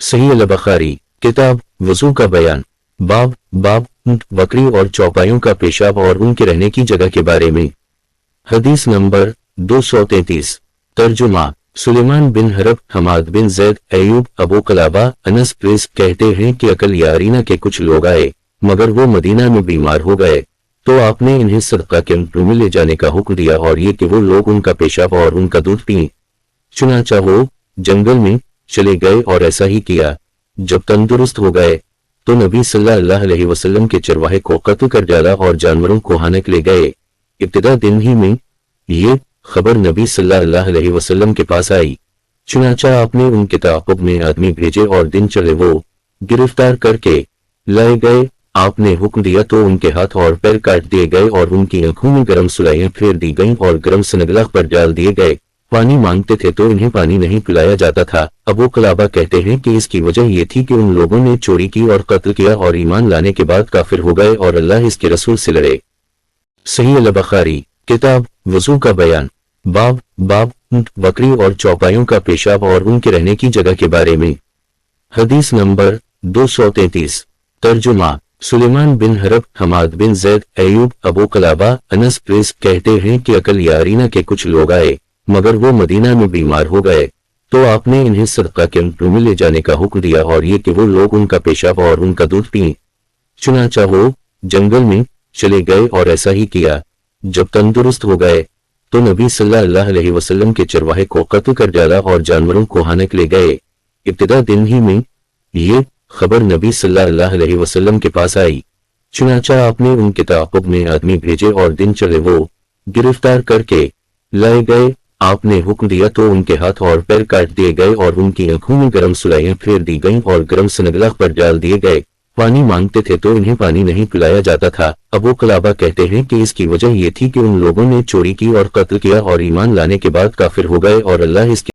सही अल-बुखारी किताब वजू का बयान बाब ऊंट बकरी और चौपायों का पेशाब और उनके रहने की जगह के बारे में। हदीस नंबर 233। तर्जुमा सुलेमान बिन हरब, हमाद बिन जैद, अयूब, अबू कलाबा, अनस प्रेस कहते हैं कि अकल यारीना के कुछ लोग आए मगर वो मदीना में बीमार हो गए तो आपने इन्हें सदका के ऊँट में ले जाने का हुक्म दिया और ये कि वो लोग उनका पेशाब और उनका दूध पिए। चुनांचा वो जंगल में चले गए और ऐसा ही किया। जब तंदुरुस्त हो गए तो नबी सल्लल्लाहु अलैहि वसल्लम के चरवाहे को कत्ल कर डाला और जानवरों को हानक ले गए। इब्तिदा दिन ही में ये खबर नबी सल्लल्लाहु अलैहि वसल्लम के पास आई। चुनांचा आपने उनके ताक़ुब में आदमी भेजे और दिन चले वो गिरफ्तार करके लाए गए। आपने हुक्म दिया तो उनके हाथ और पैर काट दिए गए और उनकी आंखों में गर्म सुलाइयां फेर दी गईं और गर्म सनगला पर डाल दिए गए। पानी मांगते थे तो इन्हें पानी नहीं पिलाया जाता था। अबू कलाबा कहते हैं कि इसकी वजह ये थी कि उन लोगों ने चोरी की और कत्ल किया और ईमान लाने के बाद काफिर हो गए और अल्लाह इसके रसूल से लड़े। सही अल-बुखारी किताब वजू का बयान बाब ऊंट बकरी और चौपायों का पेशाब और उनके रहने की जगह के बारे में। हदीस नंबर 233। तर्जुमा सुलेमान बिन हरब, हमाद बिन जैद, अयूब, अबू कलाबा, अनस प्रेस कहते हैं कि अकल यारीना के कुछ लोग आए मगर वो मदीना में बीमार हो गए तो आपने इन्हें सदका के ऊँट में ले जाने का हुक्म दिया और ये कि वो लोग उनका पेशाब और उनका दूध पिए। चुनांचा वो जंगल में चले गए और ऐसा ही किया। जब तंदुरुस्त हो गए तो नबी सल्लल्लाहु अलैहि वसल्लम के चरवाहे को कत्ल कर डाला और जानवरों को हानक ले गए। इब्तिदा दिन ही में ये खबर नबी सल्लल्लाहु अलैहि वसल्लम के पास आई। चुनांचा आपने उनके ताक़ुब में आदमी भेजे और दिन चले वो गिरफ्तार करके लाए गए। आपने हुक्म दिया तो उनके हाथ और पैर काट दिए गए और उनकी आंखों में गर्म सुलाइयां फेर दी गईं और गर्म सनगला पर डाल दिए गए। पानी मांगते थे तो इन्हें पानी नहीं पिलाया जाता था। अबू कलाबा कहते हैं कि इसकी वजह ये थी कि उन लोगों ने चोरी की और कत्ल किया और ईमान लाने के बाद काफिर हो गए और अल्लाह इसके